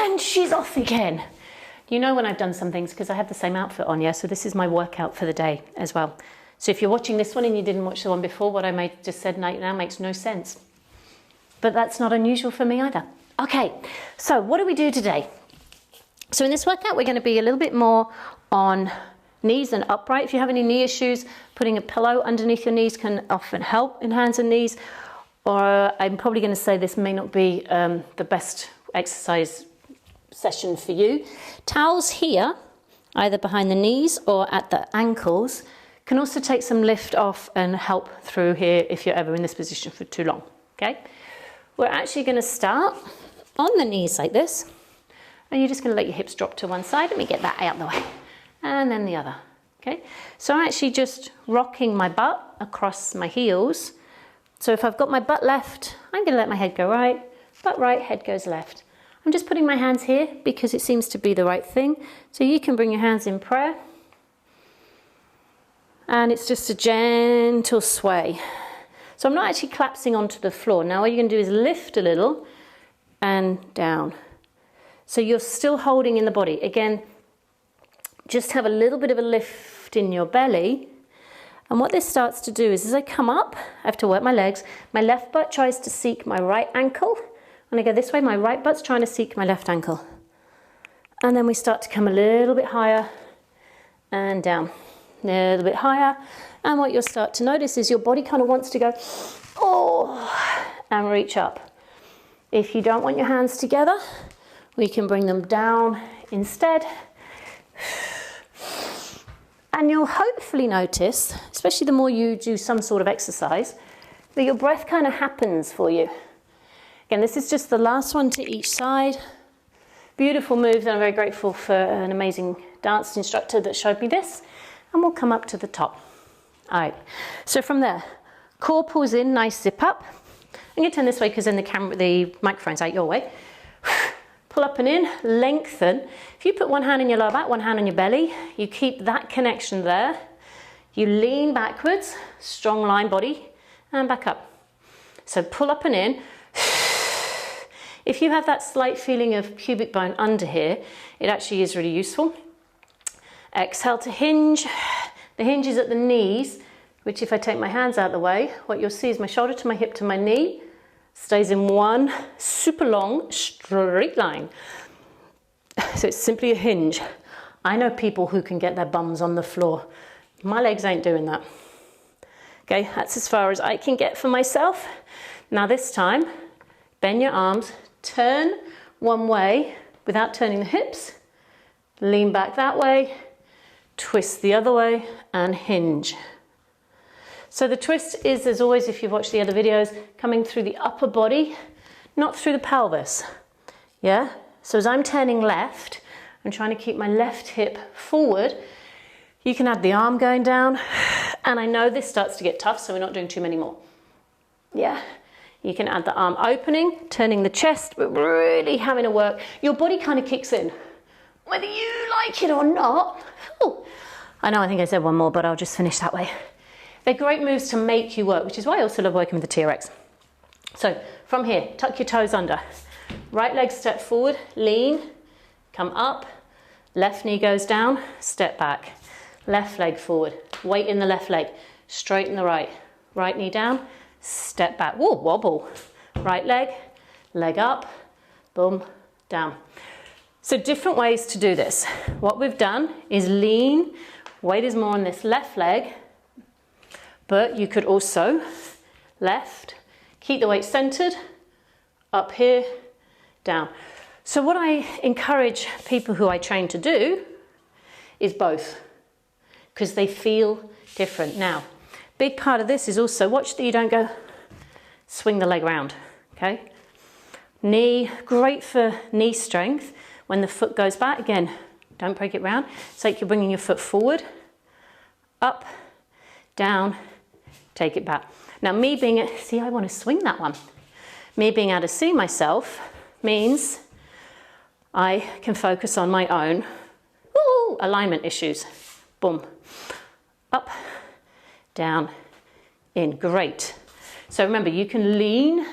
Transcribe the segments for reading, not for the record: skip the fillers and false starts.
And she's off again. You know when I've done some things because I have the same outfit on, yeah? So this is my workout for the day as well. So if you're watching this one and you didn't watch the one before, what I just said now makes no sense. But that's not unusual for me either. Okay, so what do we do today? So in this workout, we're going to be a little bit more on knees and upright. If you have any knee issues, putting a pillow underneath your knees can often help in hands and knees. Or I'm probably going to say this may not be the best exercise session for you. Towels here, either behind the knees or at the ankles, can also take some lift off and help through here if you're ever in this position for too long, okay? We're actually going to start on the knees like this, and you're just going to let your hips drop to one side. Let me get that out of the way, and then the other, okay? So I'm actually just rocking my butt across my heels. So if I've got my butt left, I'm going to let my head go right, butt right, head goes left. I'm just putting my hands here because it seems to be the right thing. So you can bring your hands in prayer. And it's just a gentle sway. So I'm not actually collapsing onto the floor. Now what you're going to do is lift a little and down. So you're still holding in the body. Again, just have a little bit of a lift in your belly. And what this starts to do is as I come up, I have to work my legs. My left butt tries to seek my right ankle. When I go this way, my right butt's trying to seek my left ankle. And then we start to come a little bit higher and down. A little bit higher. And what you'll start to notice is your body kind of wants to go, oh, and reach up. If you don't want your hands together, we can bring them down instead. And you'll hopefully notice, especially the more you do some sort of exercise, that your breath kind of happens for you. Again, this is just the last one to each side. Beautiful moves, and I'm very grateful for an amazing dance instructor that showed me this. And we'll come up to the top. All right, so from there, core pulls in, nice zip up. I'm going to turn this way because then the microphone's out your way. Pull up and in, lengthen. If you put one hand in your lower back, one hand on your belly, you keep that connection there. You lean backwards, strong line body, and back up. So pull up and in. If you have that slight feeling of pubic bone under here, it actually is really useful. Exhale to hinge. The hinge is at the knees, which if I take my hands out of the way, what you'll see is my shoulder to my hip to my knee stays in one super long straight line. So it's simply a hinge. I know people who can get their bums on the floor. My legs ain't doing that. Okay, that's as far as I can get for myself. Now this time, bend your arms, turn one way without turning the hips, lean back that way, twist the other way, and hinge. So the twist is, as always, if you've watched the other videos, coming through the upper body, not through the pelvis. Yeah? So as I'm turning left, I'm trying to keep my left hip forward. You can add the arm going down. And I know this starts to get tough, so we're not doing too many more. Yeah? You can add the arm opening, turning the chest, but really having to work. Your body kind of kicks in, whether you like it or not. Ooh. I know, I think I said one more, but I'll just finish that way. They're great moves to make you work, which is why I also love working with the TRX. So from here, tuck your toes under. Right leg step forward, lean, come up. Left knee goes down, step back. Left leg forward, weight in the left leg. Straighten the right. Right knee down, step back. Whoa, wobble. Right leg, leg up, boom, down. So different ways to do this. What we've done is lean, weight is more on this left leg, but you could also left, keep the weight centered, up here, down. So what I encourage people who I train to do is both, because they feel different. Now, big part of this is also watch that you don't go swing the leg around, okay? Knee, great for knee strength. When the foot goes back, again, don't break it round. It's like you're bringing your foot forward, up, down, take it back. Now me being, see, I want to swing that one. Me being able to see myself means I can focus on my own alignment issues. Boom. Up, down, in. Great. So remember, you can lean,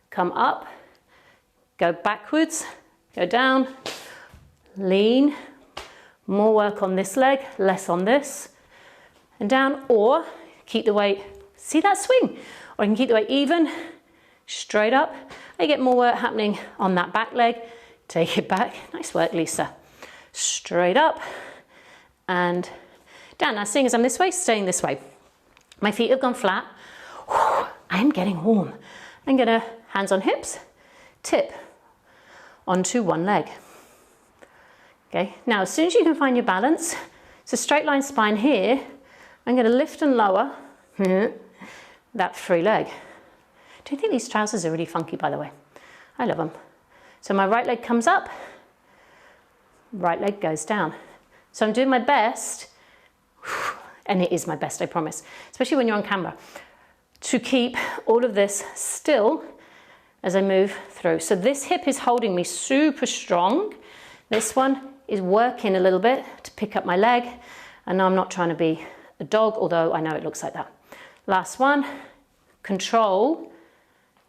come up, go backwards, Go down, lean, more work on this leg, less on this, and down, or keep the weight, see that swing? Or you can keep the weight even, straight up. I get more work happening on that back leg. Take it back. Nice work, Lisa. Straight up and down. Now, seeing as I'm this way, staying this way. My feet have gone flat. I am getting warm. I'm gonna, hands on hips, tip onto one leg. Okay, now as soon as you can find your balance, it's a straight line spine here. I'm gonna lift and lower that free leg. Do you think these trousers are really funky, by the way? I love them. So my right leg comes up, right leg goes down. So I'm doing my best, and it is my best, I promise, especially when you're on camera, to keep all of this still as I move through. So this hip is holding me super strong. This one is working a little bit to pick up my leg. And I'm not trying to be a dog, although I know it looks like that. Last one, control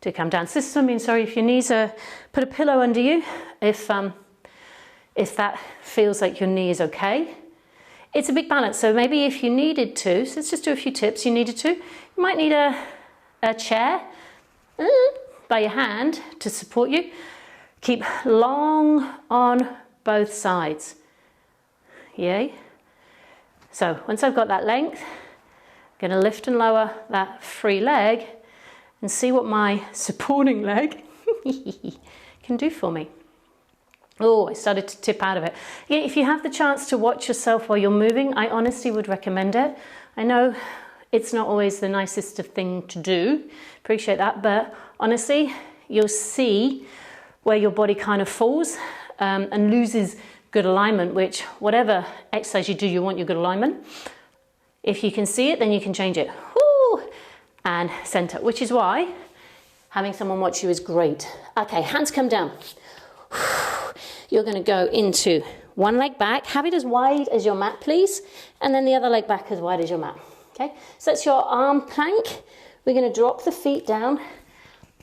to come down. So this is what I mean, sorry, if your knees are, put a pillow under you, if that feels like your knee is okay. It's a big balance, so maybe if you needed to, so let's just do a few tips, you needed to, you might need a chair by your hand to support you. Keep long on both sides, yay. So once I've got that length, I'm gonna lift and lower that free leg and see what my supporting leg can do for me. Oh, I started to tip out of it. Yeah, if you have the chance to watch yourself while you're moving, I honestly would recommend it. I know it's not always the nicest thing to do, appreciate that, but honestly, you'll see where your body kind of falls and loses good alignment, which whatever exercise you do, you want your good alignment. If you can see it, then you can change it. Woo! And center, which is why having someone watch you is great. Okay, hands come down. You're going to go into one leg back, have it as wide as your mat, please, and then the other leg back as wide as your mat. Okay, so that's your arm plank. We're going to drop the feet down,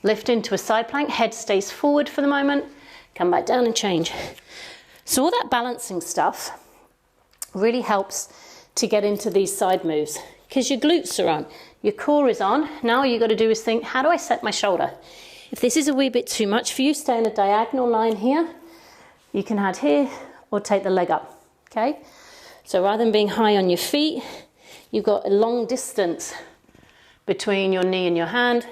lift into a side plank, head stays forward for the moment, come back down and change. So all that balancing stuff really helps to get into these side moves because your glutes are on, your core is on. Now all you got to do is think, how do I set my shoulder? If this is a wee bit too much for you, stay in a diagonal line here. You can add here or take the leg up, okay? So rather than being high on your feet, you've got a long distance between your knee and your hand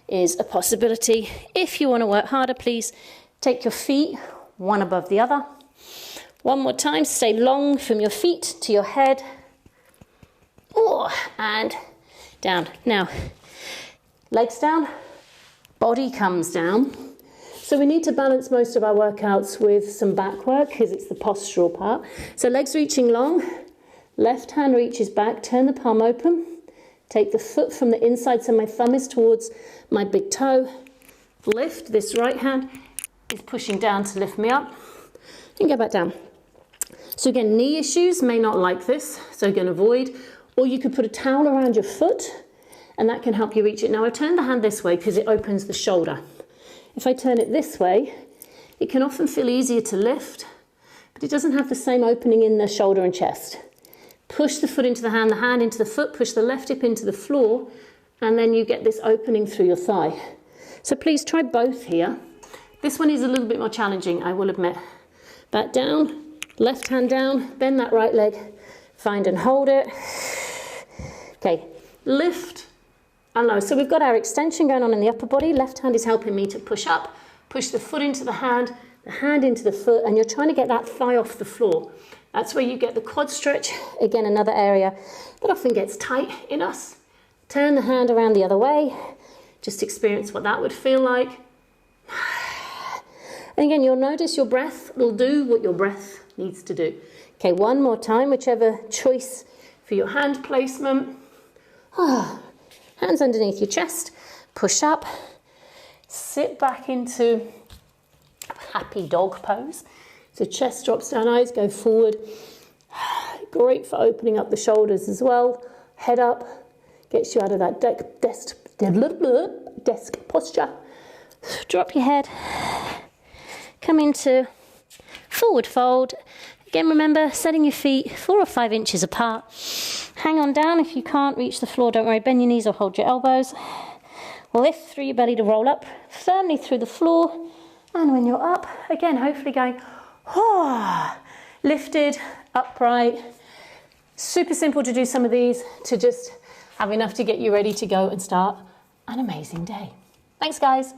is a possibility. If you want to work harder, please take your feet one above the other. One more time, stay long from your feet to your head. Oh, and down. Now, legs down, body comes down. So we need to balance most of our workouts with some back work because it's the postural part. So legs reaching long, left hand reaches back, turn the palm open, take the foot from the inside so my thumb is towards my big toe, lift, this right hand is pushing down to lift me up, and go back down. So again, knee issues may not like this, so you can avoid, or you could put a towel around your foot and that can help you reach it. Now I've turned the hand this way because it opens the shoulder. If I turn it this way, it can often feel easier to lift, but it doesn't have the same opening in the shoulder and chest. Push the foot into the hand into the foot, push the left hip into the floor, and then you get this opening through your thigh. So please try both here. This one is a little bit more challenging, I will admit. Back down, left hand down, bend that right leg, find and hold it. Okay, lift and low. So we've got our extension going on in the upper body. Left hand is helping me to push up, push the foot into the hand into the foot, and you're trying to get that thigh off the floor. That's where you get the quad stretch. Again, another area that often gets tight in us. Turn the hand around the other way. Just experience what that would feel like. And again, you'll notice your breath will do what your breath needs to do. Okay, one more time, whichever choice for your hand placement. Hands underneath your chest, push up, sit back into happy dog pose. So chest drops down, eyes go forward. Great for opening up the shoulders as well. Head up, gets you out of that desk posture. Drop your head, come into forward fold. Again, remember, setting your feet 4 or 5 inches apart. Hang on down. If you can't reach the floor, don't worry, bend your knees or hold your elbows. Lift through your belly to roll up firmly through the floor. And when you're up, again, hopefully going, lifted, upright. Super simple to do some of these to just have enough to get you ready to go and start an amazing day. Thanks, guys.